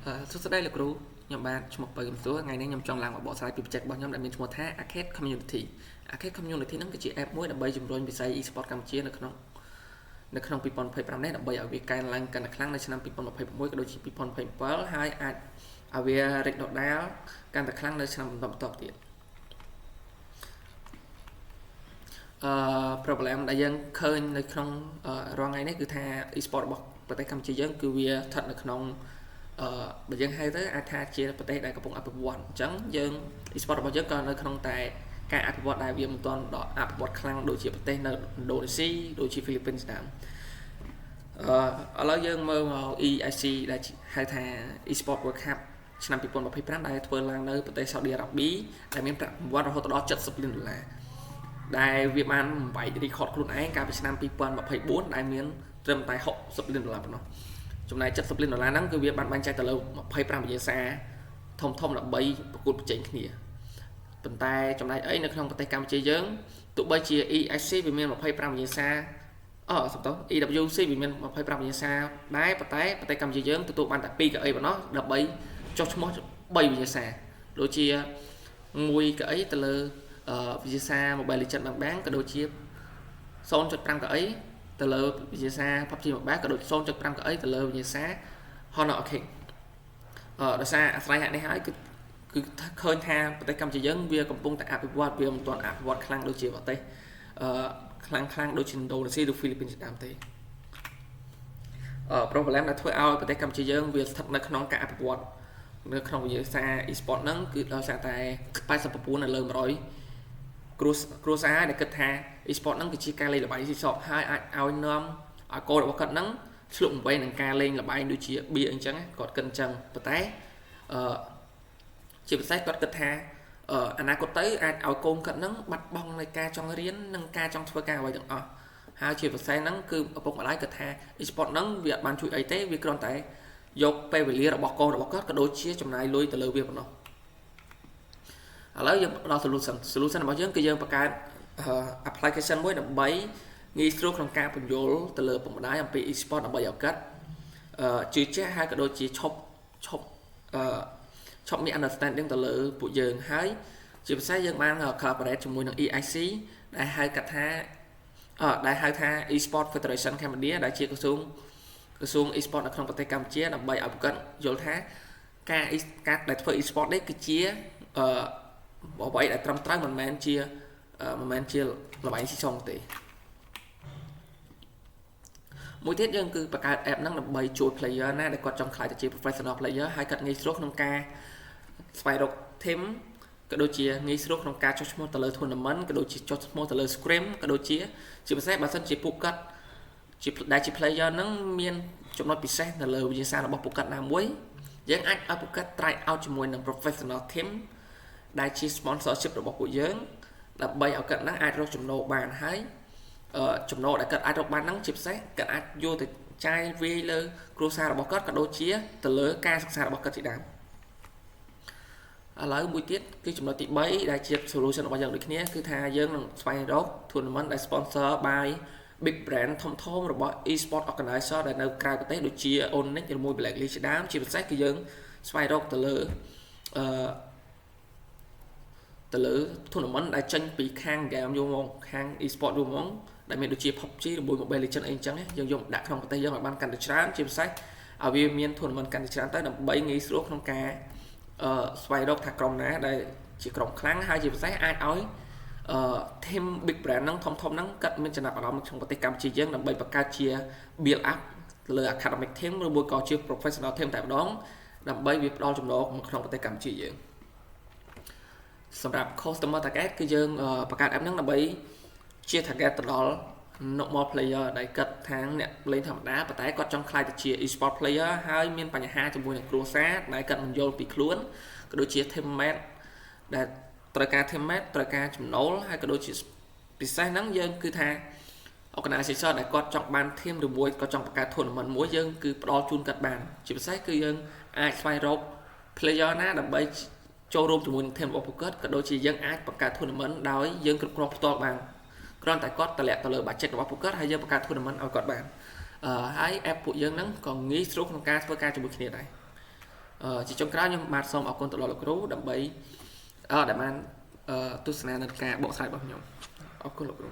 សួស្តីលោកគ្រូខ្ញុំបាទឈ្មោះបើកំសួរថ្ងៃនេះខ្ញុំចង់ឡើងមកបកស្រាយពី project របស់ខ្ញុំដែលមានឈ្មោះថា Arcade Community Arcade Community ហ្នឹងគឺជា app មួយដើម្បីជំរុញវិស័យ e-sport កម្ពុជានៅក្នុង2025នេះដើម្បីឲ្យវាកើនឡើងកាន់តែខ្លាំងនៅឆ្នាំ2026ក៏ដូចជា2027ហើយអាចឲ្យវារីកដុះដាលកាន់តែខ្លាំងនៅឆ្នាំបន្តទៀតproblem ដែលយើងឃើញនៅក្នុងរាល់ថ្ងៃនេះគឺថា e-sport របស់ប្រទេសកម្ពុជាយើងគឺវាស្ថិតនៅក្នុងបើយើងហៅទៅអាចថាជាប្រទេសដែលកំពុងអភិវឌ្ឍអញ្ចឹងយើង e-sport របស់យើងក៏នៅក្នុងតែការអភិវឌ្ឍដែលវាមិនទាន់ដល់អភិវឌ្ឍខ្លាំងដូចជាប្រទេសនៅឥណ្ឌូនេស៊ីដូចជាហ្វីលីពីនតាមឥឡូវយើងមើលមក EIC ដែលហៅថា e-sport World Cup ឆ្នាំ2025ដែលធ្វើឡើងនៅប្រទេសសាអូឌីអារ៉ាប៊ីដែលមានប្រាក់រង្វាន់រហូតដល់$70 លានដែលវាបានបំបែក record ខ្លួនឯងកាលពីឆ្នាំ2024ដែលមានត្រឹមតែ$60 លានប៉ុណ្ណោះចំណែក$70 លានហ្នឹងគឺវាបានបែងចែកទៅលើ25វិញ្ញាសាធំដើម្បីប្រកួតប្រជែងគ្នាប៉ុន្តែចំណែកអីនៅក្នុងប្រទេសកម្ពុជាយើងទោះបីជា ESC វាមាន25វិញ្ញាសាសំដៅ EWC វាមាន25វិញ្ញាសាដែរប៉ុន្តែប្រទេសកម្ពុជាយើងទទួលបានតែ2កៅអីប៉ុណ្ណោះដើម្បីចុះឈ្មោះ3វិញ្ញាសាដូចជា1កៅអីទៅលើវិញ្ញាសា Mobile Legends បាំងក៏ដូចជា 0.5 កៅអីទៅលើវិញ្ញាសា PUBG Mobile ក៏ដូច 0.5 កៅអីទៅលើវិញ្ញាសា Honor of King ដោយសារអាស្រ័យហេតុនេះហើយគឺឃើញថាប្រទេសកម្ពុជាយើងវាកំពុងតែអភិវឌ្ឍវាមិនទាន់អភិវឌ្ឍខ្លាំងដូចជាប្រទេសខ្លាំងដូចជាឥណ្ឌូនេស៊ីឬហ្វីលីពីនជាដើមទេproblem ដែលធ្វើឲ្យប្រទេសកម្ពុជាយើងវាស្ថិតនៅក្នុងការអភិវឌ្ឍនៅក្នុងវិញ្ញាសា e-sport ហ្នឹងគឺដោយសារតែ89នៅលើ100គ្រួសារដែលគិតថា e-sport ហ្នឹងគឺជាការលេងល្បែងស៊ីសកហើយអាចឲ្យនាំឲ្យកូនរបស់គាត់ហ្នឹងឆ្លុះបង្វែងនឹងការលេងល្បែងដូចជា beer អញ្ចឹងគាត់គិតអញ្ចឹងប៉ុន្តែជាពិសេសគាត់គិតថាអនាគតទៅអាចឲ្យកូនគាត់ហ្នឹងបាត់បង់នៃការចង់រៀននិងការចង់ធ្វើការអ្វីទាំងអស់ហើយជាពិសេសហ្នឹងគឺឪពុកម្ដាយគាត់ថា e-sport ហ្នឹងវាអត់បានជួយអីទេវាគ្រាន់តែយកពេលវេលារបស់កូនរបស់គាត់ក៏ដូចជាចំណាយលុយទៅលើវាប៉ុណ្ណោះឥឡូវយើងដល់ solution របស់យើងគឺយើងបង្កើត application មួយដើម្បីងាយស្រួលក្នុងការពន្យល់ទៅលើឪពុកម្ដាយអំពី e-sport ដើម្បីឲ្យគាត់ជឿជាក់ហើយក៏ដូចជាឈប់មាន understanding ទៅលើពួកយើងហើយជាពិសេសយើងបាន collaborate ជាមួយនឹង EIC ដែលហៅថា e-sport Federation Cambodia ដែលជាក្រសួង e-sport នៅក្នុងប្រទេសកម្ពុជាដើម្បីឲ្យប្រកាសយល់ថាការដែលធ្វើ e-sport នេះគឺជាអ្វីដែលត្រឹមត្រូវមិនមែនជាល្បែងស៊ីសងទេមួយទៀតយើងគឺបង្កើត app ហ្នឹងដើម្បីជួយ player ណាដែលគាត់ចង់ខ្លាយទៅជា professional player ហើយគាត់ងាយស្រួលក្នុងការស្វែងរក team ក៏ដូចជាងាយស្រួលក្នុងការចុះឈ្មោះទៅលើ tournament ក៏ដូចជាចុះឈ្មោះទៅលើ scrim ក៏ដូចជាពិសេសបើសិនជាពួកគាត់ជា player ហ្នឹងមានចំណុចពិសេសនៅលើវិញ្ញាសារបស់ពួកគាត់ណាមួយយើងអាចឲ្យពួកគាត់ try out ជាមួយនឹង professional team ដែលជា sponsorship របស់ពួកយើងដើម្បីឲ្យគាត់ហ្នឹងអាចរកចំណូលបានហើយចំណូលដែលគាត់អាចរកបានហ្នឹងជាពិសេសគាត់អាចយកទៅចាយវាយលើគ្រួសាររបស់គាត់ក៏ដូចជាទៅលើការសិក្សារបស់គាត់ជាដើមឥឡូវមួយទៀតគឺចំណុចទី3ដែលជា solution របស់យើងដូចគ្នាគឺថាយើងនឹងស្វែងរក tournament ដែល sponsor by big brand ធំរបស់ e-sport organizer ដែលនៅក្រៅប្រទេសដូចជា Onyx ឬមួយ Black League ជាដើមជាពិសេសគឺយើងស្វែងរកទៅលើtournament ដែលចេញពីខាង game យកមកខាង e-sport យកមកដែលមានដូចជា PUBG ឬមួយ Mobile Legends អីអញ្ចឹងយើងយកដាក់ក្នុងប្រទេសយើងឲ្យបានកាន់តែច្រើនជាពិសេសឲ្យវាមាន tournament កាន់តែច្រើនទៅដើម្បីងាយស្រួលក្នុងការស្វែងរកថាក្រុមណាដែលជាក្រុមខ្លាំងហើយជាពិសេសអាចឲ្យteam big brand ហ្នឹងធំហ្នឹងគាត់មានចំណាប់អារម្មណ៍ក្នុងប្រទេសកម្ពុជាយើងដើម្បីបង្កើតជា build up លើ academic team ឬមួយក៏ជា professional team តែម្ដងដើម្បីវាផ្ដល់ចំណូលក្នុងប្រទេសកម្ពុជាយើងសម្រាប់ customer target គឺយើងបង្កើត app ហ្នឹងដើម្បីជា target ទៅដល់ normal player ដែលគាត់ថាអ្នកលេងធម្មតាប៉ុន្តែគាត់ចង់ខ្លាយទៅជា e-sport player ហើយមានបញ្ហាជាមួយនឹងគ្រួសារដែលគាត់មិនយល់ពីខ្លួនក៏ដូចជា teammate ដែលត្រូវការ teammate ត្រូវការចំណូលហើយក៏ដូចជាពិសេសហ្នឹងយើងគឺថា organizer ដែលគាត់ចង់បាន team ឬមួយក៏ចង់បង្កើត tournament មួយយើងគឺផ្ដល់ជូនគាត់បានជាពិសេសគឺយើងអាចស្វែងរក player ណាដើម្បីចូលរួមជាមួយនឹង team របស់ពួកគាត់ក៏ដូចជាយើងអាចបង្កើត tournament ដោយយើងគ្រប់គ្រងផ្ទាល់បានគ្រាន់តែគាត់តម្លាក់ទៅលើ budget របស់ពួកគាត់ហើយយើងបង្កើត tournament ឲ្យគាត់បានហើយ app ពួកយើងហ្នឹងក៏ងាយស្រួលក្នុងការធ្វើការជាមួយគ្នាដែរ ជាចុងក្រោយខ្ញុំបាទសូមអរគុណទៅដល់លោកគ្រូដើម្បីដែលបានទស្សនានឹងការបកស្រាយរបស់ខ្ញុំអរគុណលោកគ្រូ